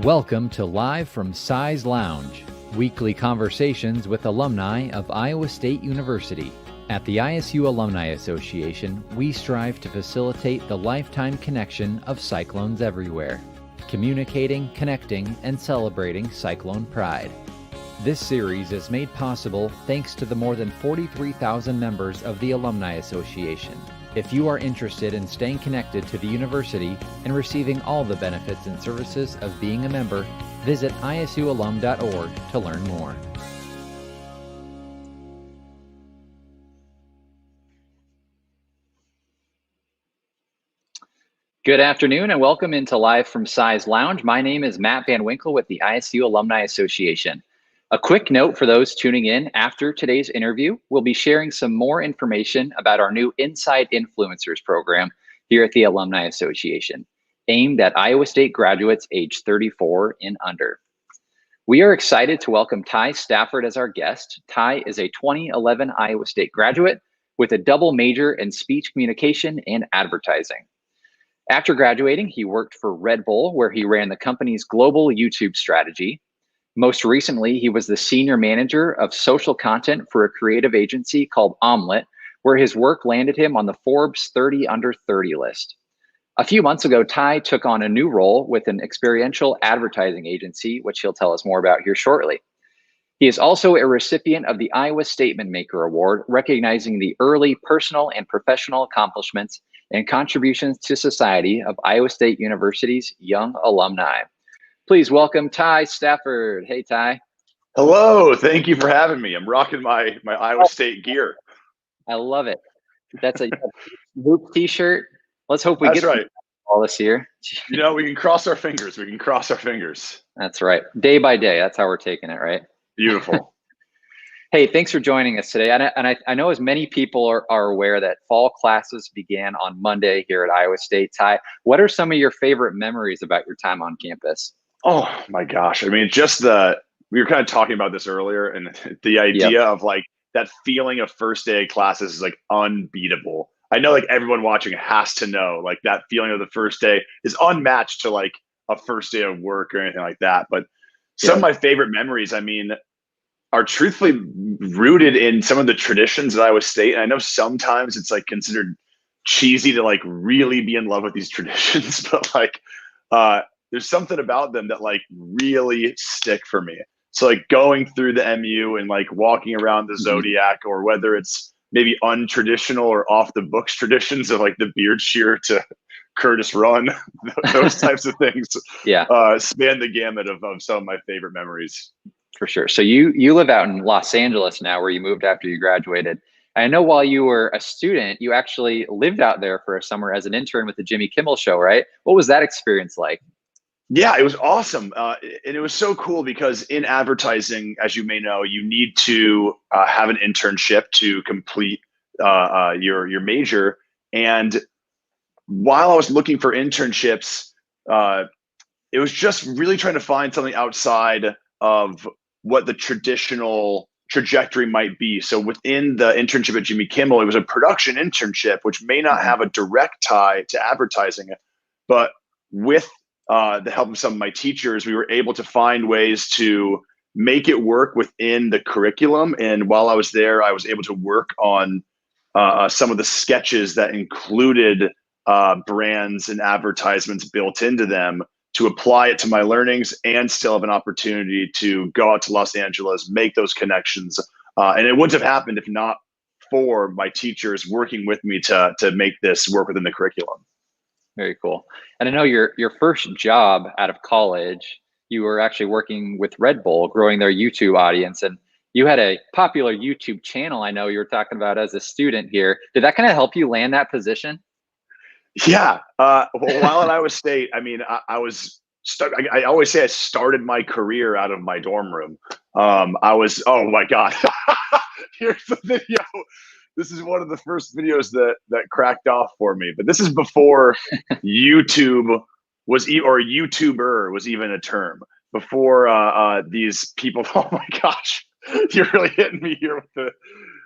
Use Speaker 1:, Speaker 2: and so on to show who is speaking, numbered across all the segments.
Speaker 1: Welcome to Live from Cy's Lounge, weekly conversations with alumni of Iowa State University. At the ISU Alumni Association, we strive to facilitate the lifetime connection of Cyclones everywhere, communicating, connecting, and celebrating Cyclone pride. This series is made possible thanks to the more than 43,000 members of the Alumni Association. If you are interested in staying connected to the university and receiving all the benefits and services of being a member, visit isualum.org to learn more. Good afternoon and welcome into Live from Cy's Lounge. My name is Matt Van Winkle with the ISU Alumni Association. A quick note for those tuning in, after today's interview, we'll be sharing some more information about our new Inside Influencers program here at the Alumni Association, aimed at Iowa State graduates age 34 and under. We are excited to welcome Ty Stafford as our guest. Ty is a 2011 Iowa State graduate with a double major in speech communication and advertising. After graduating, he worked for Red Bull, where he ran the company's global YouTube strategy. Most recently, he was the senior manager of social content for a creative agency called Omelette, where his work landed him on the Forbes 30 Under 30 list. A few months ago, Ty took on a new role with an experiential advertising agency, which he'll tell us more about here shortly. He is also a recipient of the Iowa Statement Maker Award, recognizing the early personal and professional accomplishments and contributions to society of Iowa State University's young alumni. Please welcome Ty Stafford. Hey, Ty.
Speaker 2: Hello. Thank you for having me. I'm rocking my Iowa State gear.
Speaker 1: I love it. That's a Luke t-shirt. Let's hope we get all this year.
Speaker 2: You know, we can cross our fingers. We can cross our fingers.
Speaker 1: That's right. Day by day. That's how we're taking it, right?
Speaker 2: Beautiful.
Speaker 1: Hey, thanks for joining us today. And I know as many people are aware that fall classes began on Monday here at Iowa State. Ty, what are some of your favorite memories about your time on campus?
Speaker 2: Oh my gosh. I mean, we were kind of talking about this earlier, and the idea of like that feeling of first day of classes is like unbeatable. I know like everyone watching has to know like that feeling of the first day is unmatched to like a first day of work or anything like that. But some of my favorite memories, I mean, are truthfully rooted in some of the traditions at Iowa State. And I know sometimes it's like considered cheesy to like really be in love with these traditions, but like there's something about them that like really stick for me. So like going through the MU and like walking around the Zodiac, or whether it's maybe untraditional or off the books traditions of like the beard shear to Curtis Run, those types of things span the gamut of some of my favorite memories.
Speaker 1: For sure. So you live out in Los Angeles now, where you moved after you graduated. I know while you were a student, you actually lived out there for a summer as an intern with the Jimmy Kimmel Show, right? What was that experience like?
Speaker 2: Yeah, it was awesome. And it was so cool because in advertising, as you may know, you need to have an internship to complete your major. And while I was looking for internships, it was just really trying to find something outside of what the traditional trajectory might be. So within the internship at Jimmy Kimmel, it was a production internship, which may not have a direct tie to advertising, but with the help of some of my teachers, we were able to find ways to make it work within the curriculum. And while I was there, I was able to work on some of the sketches that included brands and advertisements built into them, to apply it to my learnings and still have an opportunity to go out to Los Angeles, make those connections. And it wouldn't have happened if not for my teachers working with me to make this work within the curriculum.
Speaker 1: Very cool. And I know your first job out of college, you were actually working with Red Bull, growing their YouTube audience. And you had a popular YouTube channel, I know you were talking about as a student here. Did that kind of help you land that position?
Speaker 2: Yeah. Well, while at Iowa State, I mean, I always say I started my career out of my dorm room. Oh my God. Here's the video. This is one of the first videos that cracked off for me, but this is before YouTube was, or YouTuber was even a term, before these people. Oh my gosh, you're really hitting me here with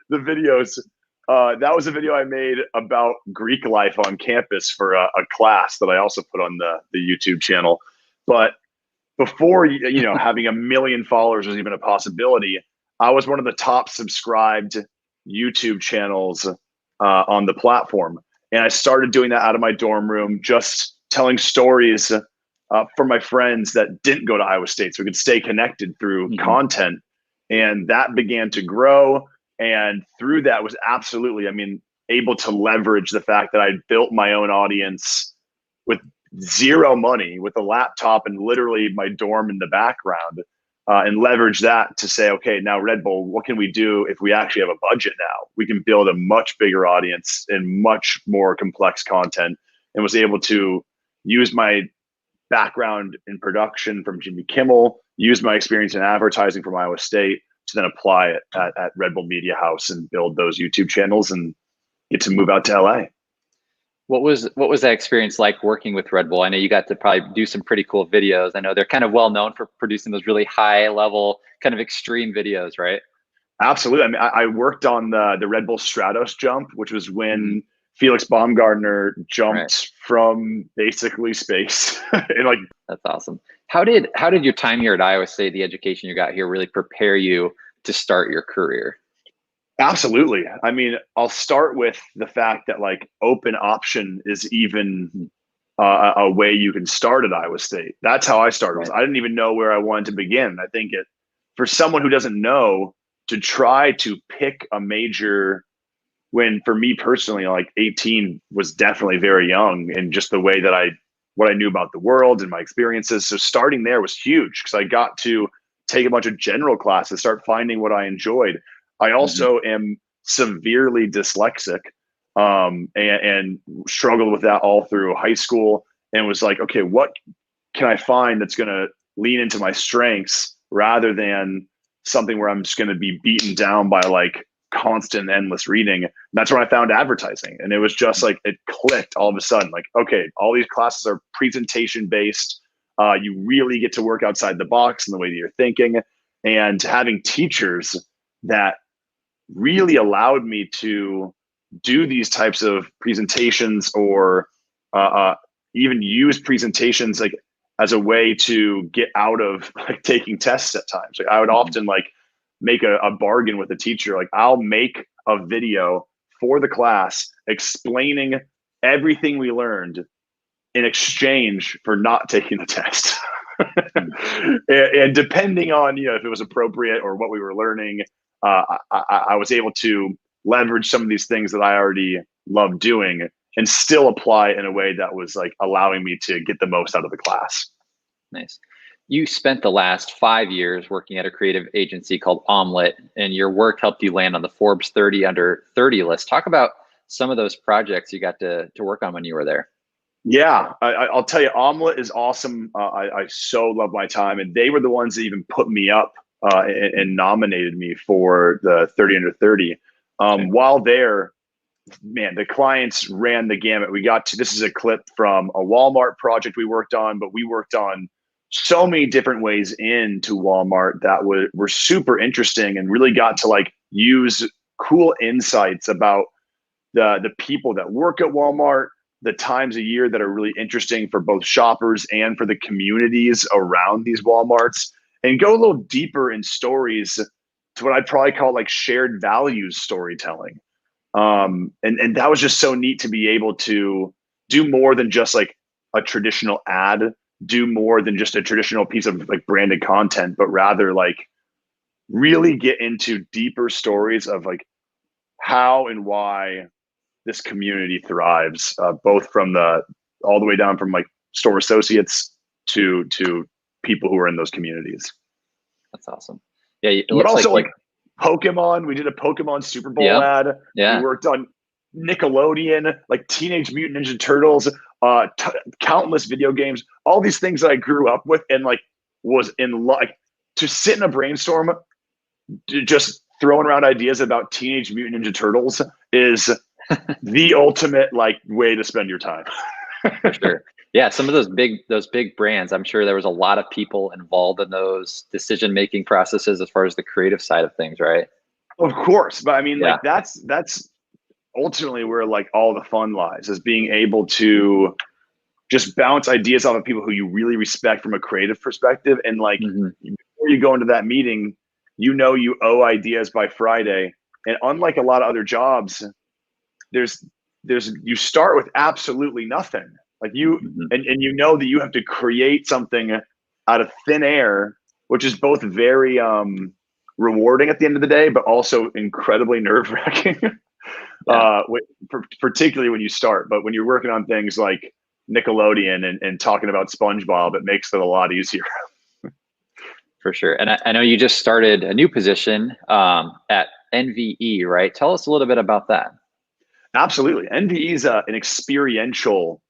Speaker 2: the videos. That was a video I made about Greek life on campus for a class that I also put on the YouTube channel. But before, having a million followers was even a possibility, I was one of the top subscribed YouTube channels on the platform. And I started doing that out of my dorm room, just telling stories for my friends that didn't go to Iowa State so we could stay connected through content. And that began to grow. And through that was absolutely, able to leverage the fact that I built my own audience with zero money, with a laptop and literally my dorm in the background, and leverage that to say, okay, now Red Bull, what can we do if we actually have a budget now? We can build a much bigger audience and much more complex content, and was able to use my background in production from Jimmy Kimmel, use my experience in advertising from Iowa State to then apply it at Red Bull Media House and build those YouTube channels and get to move out to LA.
Speaker 1: What was that experience like working with Red Bull? I know you got to probably do some pretty cool videos. I know they're kind of well known for producing those really high level, kind of extreme videos, right?
Speaker 2: Absolutely. I worked on the Red Bull Stratos jump, which was when Felix Baumgartner jumped from basically space. And
Speaker 1: that's awesome. How did your time here at Iowa State, the education you got here, really prepare you to start your career?
Speaker 2: Absolutely. I'll start with the fact that open option is even a way you can start at Iowa State. That's how I started. I didn't even know where I wanted to begin. I think for someone who doesn't know, to try to pick a major when, for me personally, 18 was definitely very young, and just the way that what I knew about the world and my experiences. So starting there was huge because I got to take a bunch of general classes, start finding what I enjoyed. I also am severely dyslexic, and struggled with that all through high school, and was like, okay, what can I find that's going to lean into my strengths rather than something where I'm just going to be beaten down by constant endless reading. And that's when I found advertising. And it was just it clicked all of a sudden, okay, all these classes are presentation based. You really get to work outside the box in the way that you're thinking, and having teachers that really allowed me to do these types of presentations, or even use presentations as a way to get out of taking tests at times. I would often make a bargain with a teacher. I'll make a video for the class explaining everything we learned in exchange for not taking the test. And depending on, if it was appropriate or what we were learning, I was able to leverage some of these things that I already loved doing and still apply in a way that was allowing me to get the most out of the class.
Speaker 1: Nice. You spent the last 5 years working at a creative agency called Omelet, and your work helped you land on the Forbes 30 under 30 list. Talk about some of those projects you got to work on when you were there.
Speaker 2: Yeah, I'll tell you, Omelet is awesome. I so love my time, and they were the ones that even put me up and nominated me for the 30 under 30. While there, man, the clients ran the gamut. This is a clip from a Walmart project we worked on, but we worked on so many different ways into Walmart that were super interesting, and really got to use cool insights about the people that work at Walmart, the times a year that are really interesting for both shoppers and for the communities around these Walmarts, and go a little deeper in stories to what I'd probably call shared values storytelling. And that was just so neat to be able to do more than just a traditional ad, do more than just a traditional piece of branded content, but rather really get into deeper stories of how and why this community thrives, both from all the way down from store associates to people who are in those communities.
Speaker 1: That's awesome. Yeah,
Speaker 2: but also Pokemon. We did a Pokemon Super Bowl ad.
Speaker 1: Yeah.
Speaker 2: We worked on Nickelodeon, Teenage Mutant Ninja Turtles, countless video games, all these things that I grew up with, and was in to sit in a brainstorm, just throwing around ideas about Teenage Mutant Ninja Turtles is the ultimate way to spend your time.
Speaker 1: For sure. Yeah, some of those big brands, I'm sure there was a lot of people involved in those decision-making processes as far as the creative side of things, right?
Speaker 2: Of course. But that's ultimately where all the fun lies, is being able to just bounce ideas off of people who you really respect from a creative perspective. And like
Speaker 1: Hmm.
Speaker 2: before you go into that meeting, you owe ideas by Friday. And unlike a lot of other jobs, there's you start with absolutely nothing. Like
Speaker 1: Hmm.
Speaker 2: and you know that you have to create something out of thin air, which is both very rewarding at the end of the day, but also incredibly nerve wracking.
Speaker 1: Yeah.
Speaker 2: Particularly when you start. But when you're working on things like Nickelodeon and talking about SpongeBob, it makes it a lot easier.
Speaker 1: For sure. And I know you just started a new position at NVE, right? Tell us a little bit about that.
Speaker 2: Absolutely. NVE is an experiential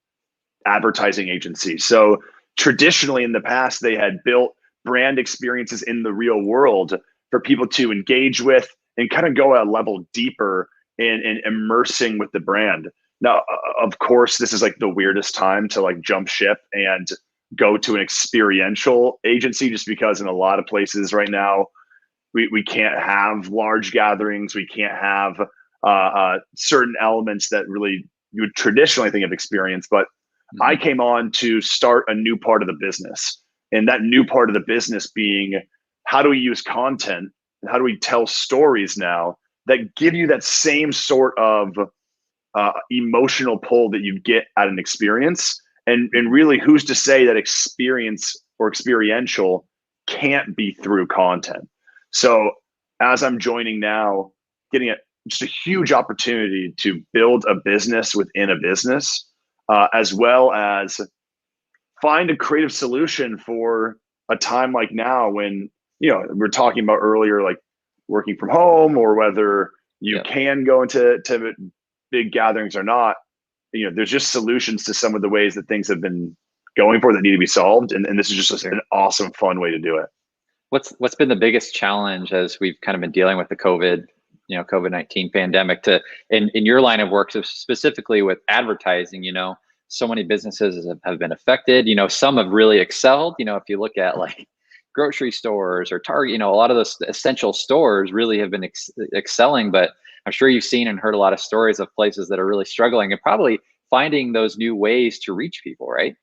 Speaker 2: advertising agency. So traditionally in the past, they had built brand experiences in the real world for people to engage with and kind of go a level deeper in immersing with the brand. Now, of course, this is like the weirdest time to like jump ship and go to an experiential agency, just because in a lot of places right now, we can't have large gatherings. We can't have certain elements that really you would traditionally think of experience. But I
Speaker 1: Hmm.
Speaker 2: came on to start a new part of the business. And that new part of the business being, how do we use content and how do we tell stories now that give you that same sort of emotional pull that you get at an experience? And really, who's to say that experience or experiential can't be through content? So as I'm joining now, getting just a huge opportunity to build a business within a business, as well as find a creative solution for a time like now when, we're talking about earlier, like working from home or whether you
Speaker 1: Yep.
Speaker 2: can go into big gatherings or not. There's just solutions to some of the ways that things have been going for that need to be solved. And this is just
Speaker 1: Sure.
Speaker 2: an awesome, fun way to do it.
Speaker 1: What's been the biggest challenge as we've kind of been dealing with the COVID-19 pandemic in your line of work, so specifically with advertising, so many businesses have been affected, some have really excelled, if you look at like grocery stores or Target, a lot of those essential stores really have been excelling, but I'm sure you've seen and heard a lot of stories of places that are really struggling and probably finding those new ways to reach people, right?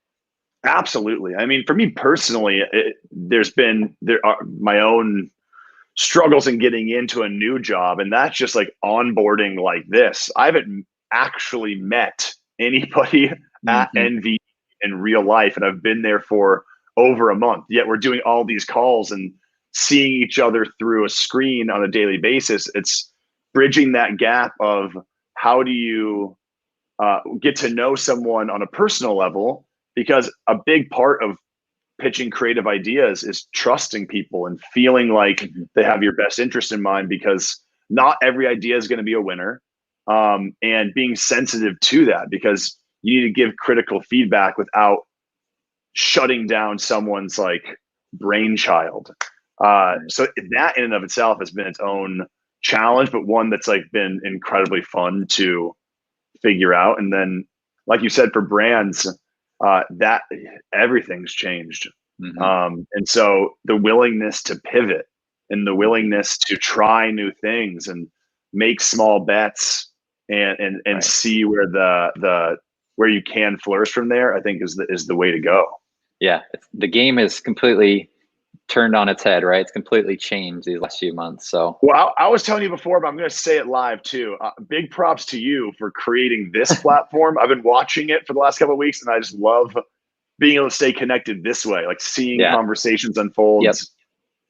Speaker 2: Absolutely. I mean, for me personally, there are my own struggles in getting into a new job, and that's just like onboarding like this. I haven't actually met anybody at
Speaker 1: Hmm.
Speaker 2: NV in real life, and I've been there for over a month. Yet we're doing all these calls and seeing each other through a screen on a daily basis. It's bridging that gap of how do you get to know someone on a personal level, because a big part of pitching creative ideas is trusting people and feeling like
Speaker 1: Hmm.
Speaker 2: they have your best interest in mind, because not every idea is going to be a winner. And being sensitive to that, because you need to give critical feedback without shutting down someone's like brainchild. So that in and of itself has been its own challenge, but one that's like been incredibly fun to figure out. And then, like you said, for brands, that everything's changed.
Speaker 1: Hmm.
Speaker 2: And so the willingness to pivot and the willingness to try new things and make small bets and
Speaker 1: Right.
Speaker 2: see where where you can flourish from there, I think is the way to go.
Speaker 1: Yeah, the game is completely turned on its head, right? It's completely changed these last few months. So
Speaker 2: Well, I was telling you before, but I'm going to say it live too. Big props to you for creating this platform. I've been watching it for the last couple of weeks, and I just love being able to stay connected this way, like seeing
Speaker 1: yeah,
Speaker 2: conversations unfold,
Speaker 1: yep.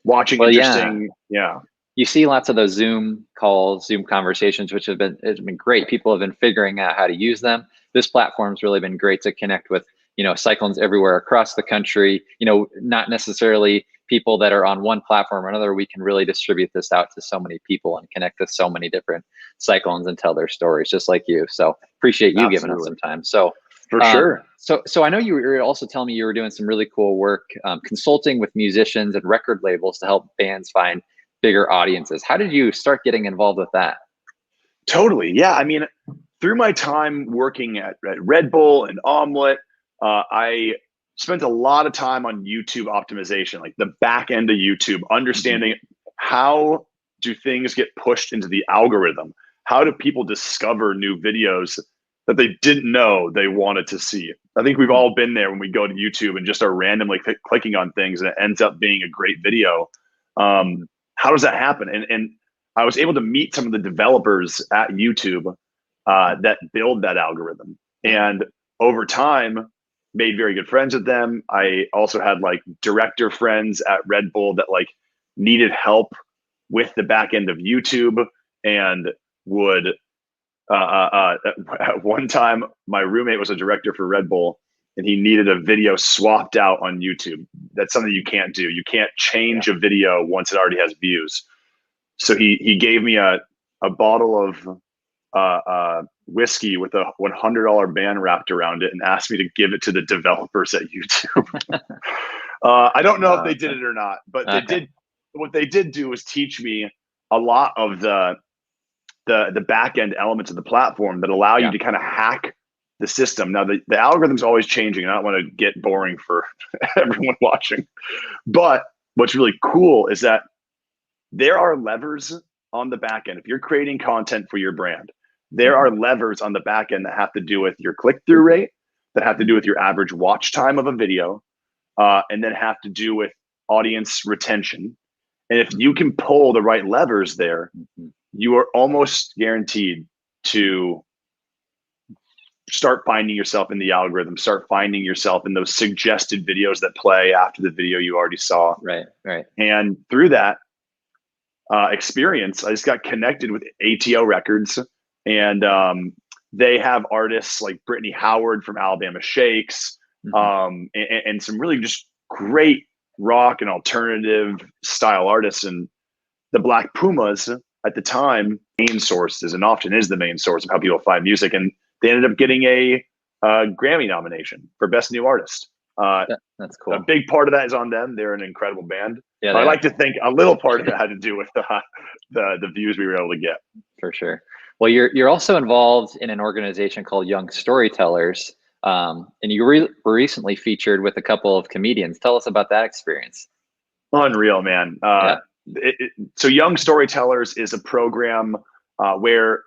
Speaker 2: watching
Speaker 1: Well, yeah,
Speaker 2: interesting. Yeah,
Speaker 1: you see lots of those Zoom calls, Zoom conversations, which it's been great. People have been figuring out how to use them. This platform's really been great to connect with, cyclones everywhere across the country. Not necessarily people that are on one platform or another. We can really distribute this out to so many people and connect with so many different cyclones and tell their stories, just like you. So appreciate you giving us
Speaker 2: absolutely.
Speaker 1: some time. So
Speaker 2: For sure.
Speaker 1: so I know you were also telling me you were doing some really cool work, consulting with musicians and record labels to help bands find bigger audiences. How did you start getting involved with that?
Speaker 2: Totally. Yeah. I mean, through my time working at Red Bull and Omelette, I spent a lot of time on YouTube optimization, like the back end of YouTube,
Speaker 1: Hmm.
Speaker 2: understanding how do things get pushed into the algorithm? How do people discover new videos that they didn't know they wanted to see? I think we've all been there when we go to YouTube and just are randomly clicking on things and it ends up being a great video. How does that happen? And I was able to meet some of the developers at YouTube that build that algorithm, and over time made very good friends with them. I also had like director friends at Red Bull that like needed help with the back end of YouTube and would at one time my roommate was a director for Red Bull and he needed a video swapped out on YouTube. That's something you can't do. You can't change a video once it already has views. So he gave me a bottle of whiskey with a $100 band wrapped around it and asked me to give it to the developers at YouTube. I don't know if they did it or not, but they did. What they did do was teach me a lot of the back end elements of the platform that allow you to kind of hack the system. Now the algorithm's always changing, and I don't want to get boring for everyone watching. But what's really cool is that there are levers on the back end. If you're creating content for your brand, there are levers on the back end that have to do with your click-through rate, that have to do with your average watch time of a video, and then have to do with audience retention. And if you can pull the right levers there, you are almost guaranteed to start finding yourself in the algorithm, start finding yourself in those suggested videos that play after the video you already saw.
Speaker 1: Right.
Speaker 2: And through that experience, I just got connected with ATO Records, and they have artists like Brittany Howard from Alabama Shakes, and some really just great rock and alternative style artists. And the Black Pumas at the time, main sources, and often is the main source of how people find music. And they ended up getting a Grammy nomination for Best New Artist.
Speaker 1: That's cool.
Speaker 2: A big part of that is on them. They're an incredible band.
Speaker 1: Yeah,
Speaker 2: I like to think a little part of it had to do with the views we were able to get.
Speaker 1: For sure. Well, you're also involved in an organization called Young Storytellers, and you were recently featured with a couple of comedians. Tell us about that experience.
Speaker 2: Unreal, man. So Young Storytellers is a program where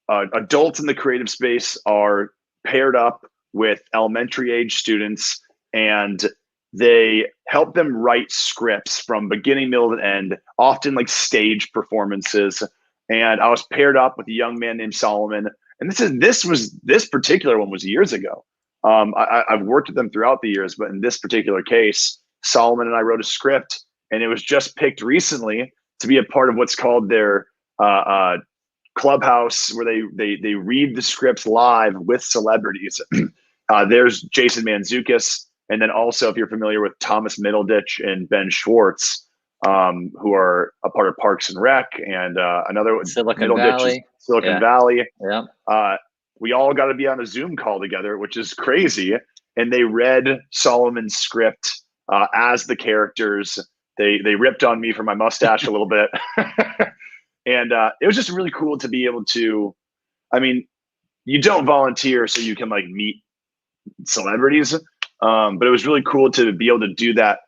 Speaker 2: adults in the creative space are paired up with elementary age students, and they help them write scripts from beginning, middle, and end, often like stage performances. And I was paired up with a young man named Solomon. And this particular one was years ago. I've worked with them throughout the years, but in this particular case, Solomon and I wrote a script, and it was just picked recently to be a part of what's called their clubhouse, where they read the scripts live with celebrities. There's Jason Mantzoukas, and then also, if you're familiar with Thomas Middleditch and Ben Schwartz, who are a part of Parks and Rec, and another
Speaker 1: Silicon Valley.
Speaker 2: Yeah. We all got to be on a Zoom call together, which is crazy. And they read Solomon's script as the characters. They ripped on me for my mustache a little bit. And it was just really cool to be able to, I mean, you don't volunteer so you can like meet celebrities. But it was really cool to be able to do that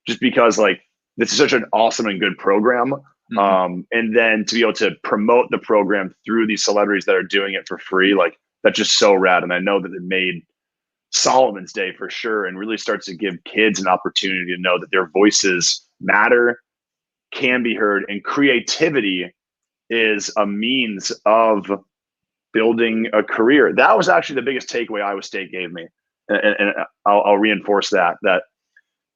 Speaker 2: just because like this is such an awesome and good program. And then to be able to promote the program through these celebrities that are doing it for free, like that's just so rad. And I know that it made Solomon's day for sure, and really starts to give kids an opportunity to know that their voices matter, can be heard, and creativity is a means of building a career. That was actually the biggest takeaway Iowa State gave me. And I'll reinforce that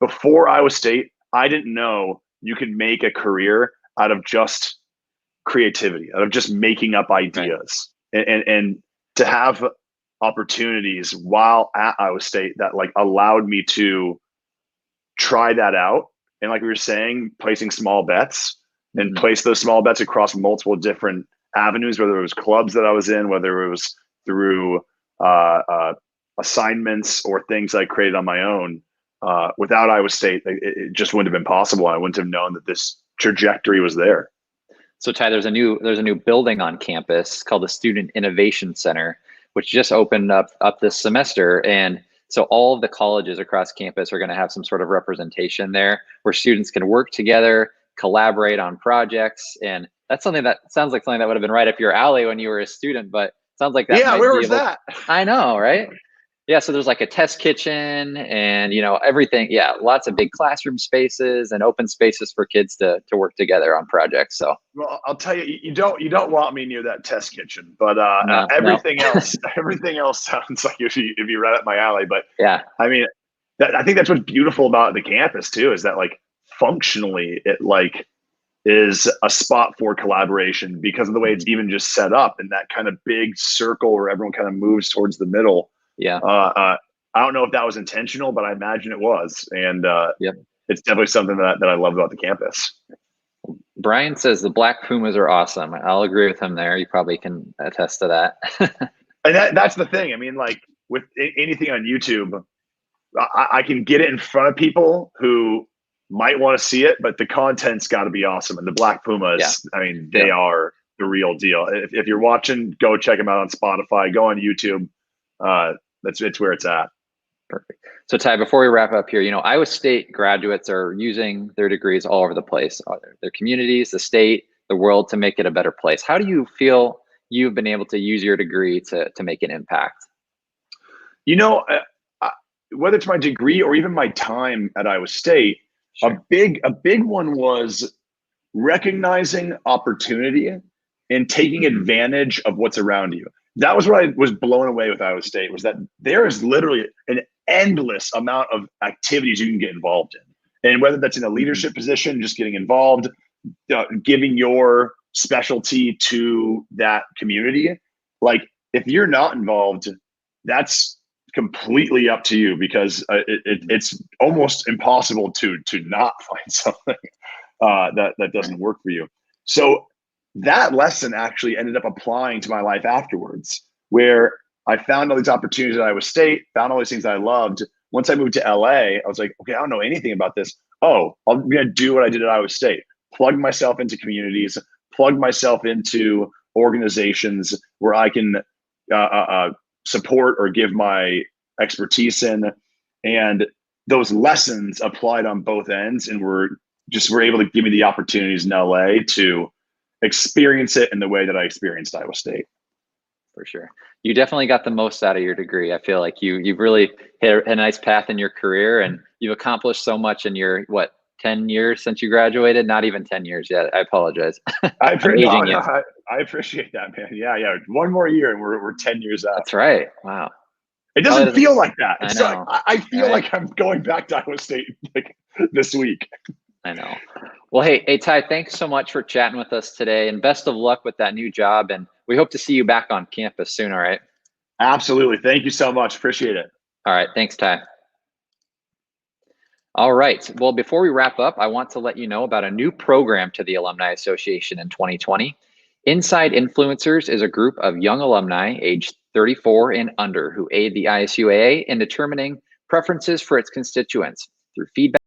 Speaker 2: before Iowa State, I didn't know you could make a career out of just creativity, out of just making up ideas. Right. And to have opportunities while at Iowa State that like allowed me to try that out. And like we were saying, placing small bets and place those small bets across multiple different avenues, whether it was clubs that I was in, whether it was through assignments or things I created on my own. Without Iowa State, it just wouldn't have been possible. I wouldn't have known that this trajectory was there.
Speaker 1: So Ty, there's a new building on campus called the Student Innovation Center, which just opened up this semester. And so all of the colleges across campus are going to have some sort of representation there where students can work together, collaborate on projects. And that's something that sounds like something that would have been right up your alley when you were a student, but it sounds like that.
Speaker 2: Yeah, where was that?
Speaker 1: I know, right? Yeah, so there's like a test kitchen and everything. Yeah, lots of big classroom spaces and open spaces for kids to work together on projects. So
Speaker 2: Well, I'll tell you, you don't want me near that test kitchen, but
Speaker 1: no, no.
Speaker 2: everything else, everything else sounds like if you right up my alley. But
Speaker 1: Yeah,
Speaker 2: I mean, I think that's what's beautiful about the campus too, is that like functionally it like is a spot for collaboration because of the way it's even just set up in that kind of big circle where everyone kind of moves towards the middle.
Speaker 1: yeah,
Speaker 2: I don't know if that was intentional, but I imagine it was, and
Speaker 1: yep.
Speaker 2: it's definitely something that I love about the campus.
Speaker 1: Brian says the Black Pumas are awesome. I'll agree with him there. You probably can attest to that.
Speaker 2: And that's the thing. I mean, like with anything on YouTube, I can get it in front of people who might want to see it, but the content's got to be awesome. And the Black Pumas,
Speaker 1: Yeah,
Speaker 2: I mean,
Speaker 1: yeah,
Speaker 2: they are the real deal. If you're watching, go check them out on Spotify. Go on YouTube. It's where it's at.
Speaker 1: perfect. So Ty, before we wrap up here, Iowa State graduates are using their degrees all over the place, their communities, the state, the world, to make it a better place. How do you feel you've been able to use your degree to make an impact?
Speaker 2: You know, whether it's my degree or even my time at Iowa State,
Speaker 1: Sure.
Speaker 2: a big one was recognizing opportunity and taking advantage of what's around you. That was what I was blown away with Iowa State, was that there is literally an endless amount of activities you can get involved in. And whether that's in a leadership position, just getting involved, giving your specialty to that community. Like if you're not involved, that's completely up to you, because it's almost impossible to not find something that doesn't work for you. So that lesson actually ended up applying to my life afterwards, where I found all these opportunities at Iowa State, found all these things that I loved. Once I moved to LA, I was like, okay, I don't know anything about this. Oh, I'm going to do what I did at Iowa State, plug myself into communities, plug myself into organizations where I can support or give my expertise in. And those lessons applied on both ends and were able to give me the opportunities in LA to experience it in the way that I experienced Iowa State.
Speaker 1: For sure. You definitely got the most out of your degree. I feel like you've really hit a nice path in your career, and you've accomplished so much in your 10 years since you graduated. Not even 10 years yet. I apologize. I'm aging you.
Speaker 2: I appreciate that, man. Yeah. One more year and we're 10 years out.
Speaker 1: That's right. Wow.
Speaker 2: It doesn't feel like that.
Speaker 1: I know.
Speaker 2: I feel like I'm going back to Iowa State like this week.
Speaker 1: I know. Well, hey, Ty, thanks so much for chatting with us today, and best of luck with that new job. And we hope to see you back on campus soon. All right.
Speaker 2: Absolutely. Thank you so much. Appreciate it.
Speaker 1: All right. Thanks, Ty. All right. Well, before we wrap up, I want to let you know about a new program to the Alumni Association in 2020. Inside Influencers is a group of young alumni aged 34 and under who aid the ISUAA in determining preferences for its constituents through feedback